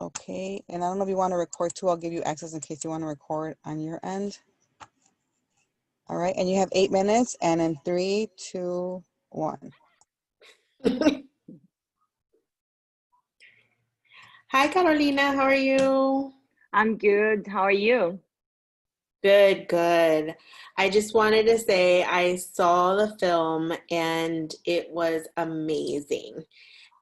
Okay, and I don't know if you want to record too. I'll give you access in case you want to record on your end. All right, and you have 8 minutes, and in 3, 2, 1. Hi, Carolina. How are you? I'm good. How are you? Good, good. I just wanted to say I saw the film and it was amazing.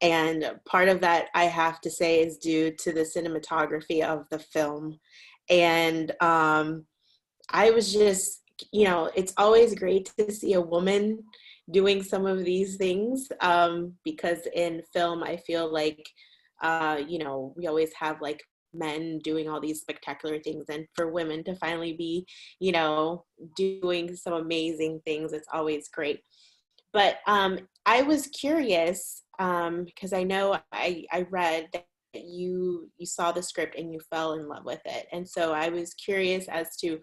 And part of that, I have to say, is due to the cinematography of the film. And I was just, it's always great to see a woman doing some of these things because in film, I feel like, we always have like men doing all these spectacular things. And for women to finally be, doing some amazing things, it's always great. But I was curious because I know I read that you saw the script and you fell in love with it. And so I was curious as to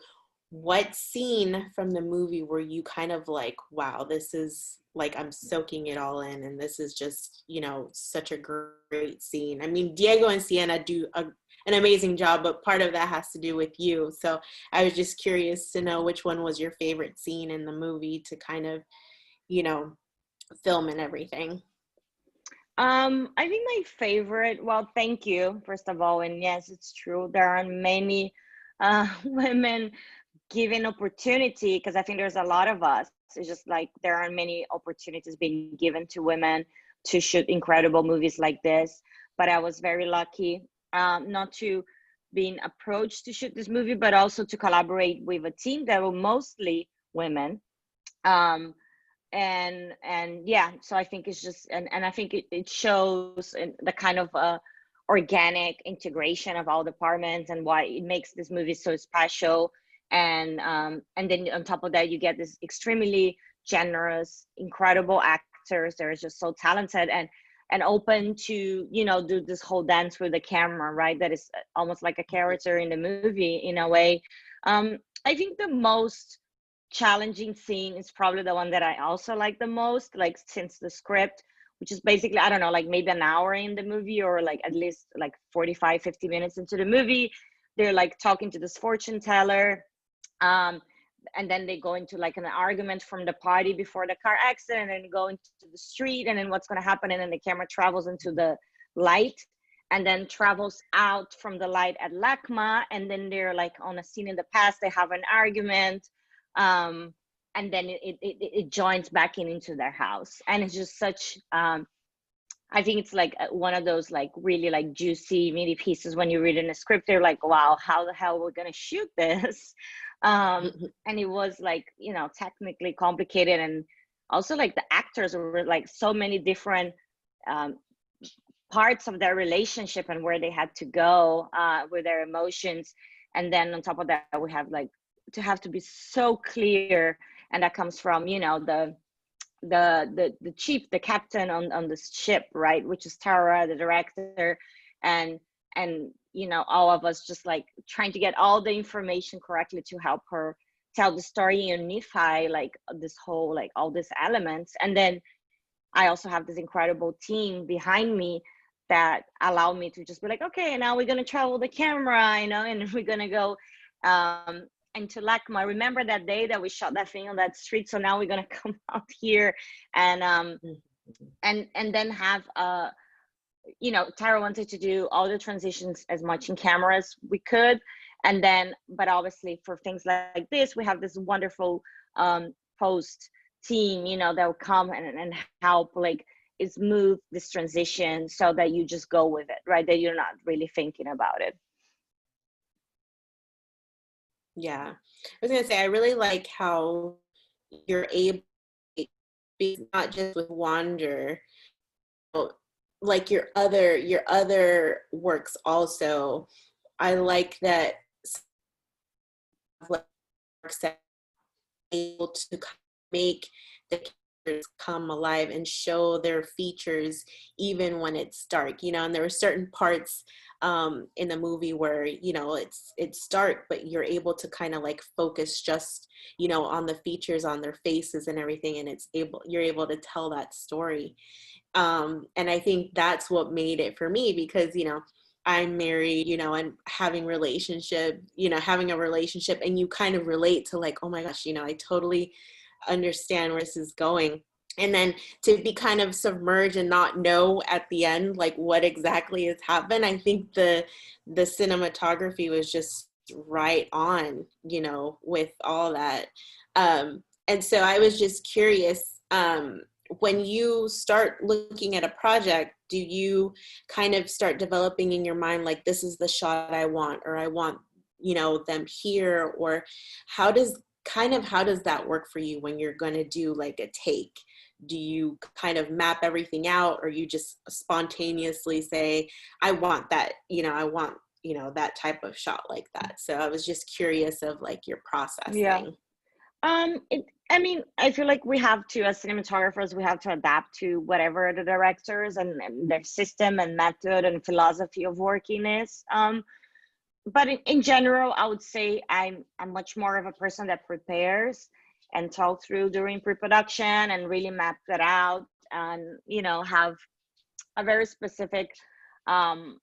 what scene from the movie were you kind of like, wow, this is like I'm soaking it all in, and this is just, such a great scene. I mean, Diego and Sienna do an amazing job, but part of that has to do with you. So I was just curious to know which one was your favorite scene in the movie to kind of, you know, film and everything. I think my favorite, well, thank you, first of all. And yes, it's true. There are many women given opportunity because I think there's a lot of us. It's just like there are many opportunities being given to women to shoot incredible movies like this. But I was very lucky not to being approached to shoot this movie, but also to collaborate with a team that were mostly women. Um, and yeah, so I think it's just and I think it shows the kind of organic integration of all departments and why it makes this movie so special. And then on top of that, you get this extremely generous, incredible actors that are just so talented and open to do this whole dance with the camera, right? That is almost like a character in the movie in a way. I think the most challenging scene is probably the one that I also like the most, like since the script, which is basically, I don't know, like maybe an hour in the movie or like at least like 45-50 minutes into the movie. They're like talking to this fortune teller. Um, and then they go into like an argument from the party before the car accident and go into the street and then what's going to happen. And then the camera travels into the light and then travels out from the light at LACMA. And then they're like on a scene in the past, they have an argument, and then it joins back into their house, and it's just such I think it's like one of those like really like juicy meaty pieces when you read in a script. They're like, wow, how the hell we're gonna shoot this. And it was like technically complicated, and also like the actors were like so many different um, parts of their relationship and where they had to go with their emotions. And then on top of that, we have like to have to be so clear, and that comes from the chief, the captain on this ship, right, which is Tara, the director, and all of us just like trying to get all the information correctly to help her tell the story and unify like this whole like all these elements. And then I also have this incredible team behind me that allow me to just be like, okay, now we're going to travel the camera, and we're going to go into LACMA. Remember that day that we shot that thing on that street? So now we're going to come out here and then have Tara wanted to do all the transitions as much in camera as we could. And then, but obviously for things like this, we have this wonderful post team, that will come and help like smooth this transition so that you just go with it, right? That you're not really thinking about it. Yeah. I was going to say, I really like how you're able to be not just with Wander, like your other works also. I like that works that are able to make the characters come alive and show their features even when it's dark, and there were certain parts in the movie where it's dark, but you're able to kind of like focus just on the features on their faces and everything, and you're able to tell that story. And I think that's what made it for me, because I'm married, you know, and having a relationship, and you kind of relate to like, oh my gosh, you know, I totally understand where this is going. And then to be kind of submerged and not know at the end like what exactly has happened, I think the cinematography was just right on, you know, with all that. And so I was just curious, when you start looking at a project, do you kind of start developing in your mind like, this is the shot I want, or I want, you know, them here? Or how does that work for you when you're going to do like a take? Do you kind of map everything out, or you just spontaneously say, I want that, you know, I want, you know, that type of shot like that? So I was just curious of like your process Yeah. thing. I mean, I feel like we have to, as cinematographers, we have to adapt to whatever the directors and their system and method and philosophy of working is. But in general, I would say I'm much more of a person that prepares and talk through during pre-production and really map that out, and, you know, have a very specific um,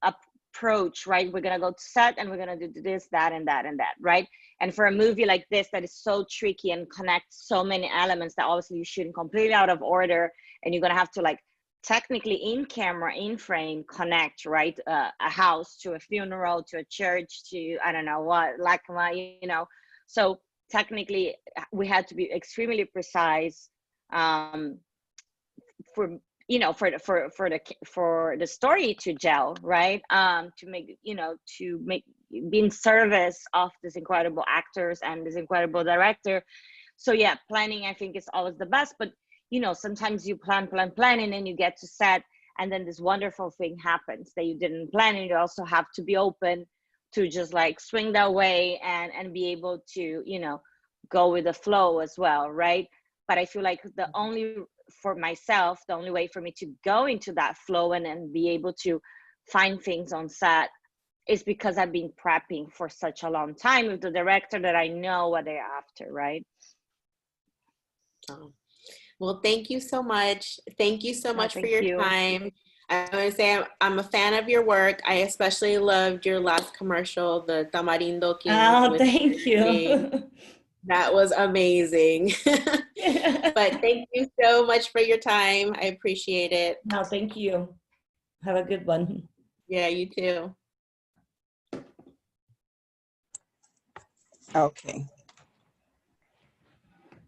approach, right? We're gonna go to set and we're gonna do this, that, and that, and that, right? And for a movie like this that is so tricky and connects so many elements that obviously you shouldn't completely out of order, and you're gonna have to like technically in camera, in frame, connect, right? A house to a funeral, to a church, to I don't know what, LACMA, you know. So technically, we had to be extremely precise for, you know, for the story to gel, right? To make, you know, to make, be in service of this incredible actors and this incredible director. So yeah, planning I think is always the best, but you know, sometimes you plan, and then you get to set, and then this wonderful thing happens that you didn't plan, and you also have to be open to just like swing that way and be able to, you know, go with the flow as well, right? But I feel like the only, for myself, the only way for me to go into that flow and be able to find things on set is because I've been prepping for such a long time with the director that I know what they're after, right? Oh. Well, thank you so much. Thank you so much for Thank your you. time. I want to say I'm a fan of your work. I especially loved your last commercial, the Tamarindo King Oh, with thank Name. you. That was amazing. But thank you so much for your time. I appreciate it. No, thank you. Have a good one. Yeah, you too. Okay.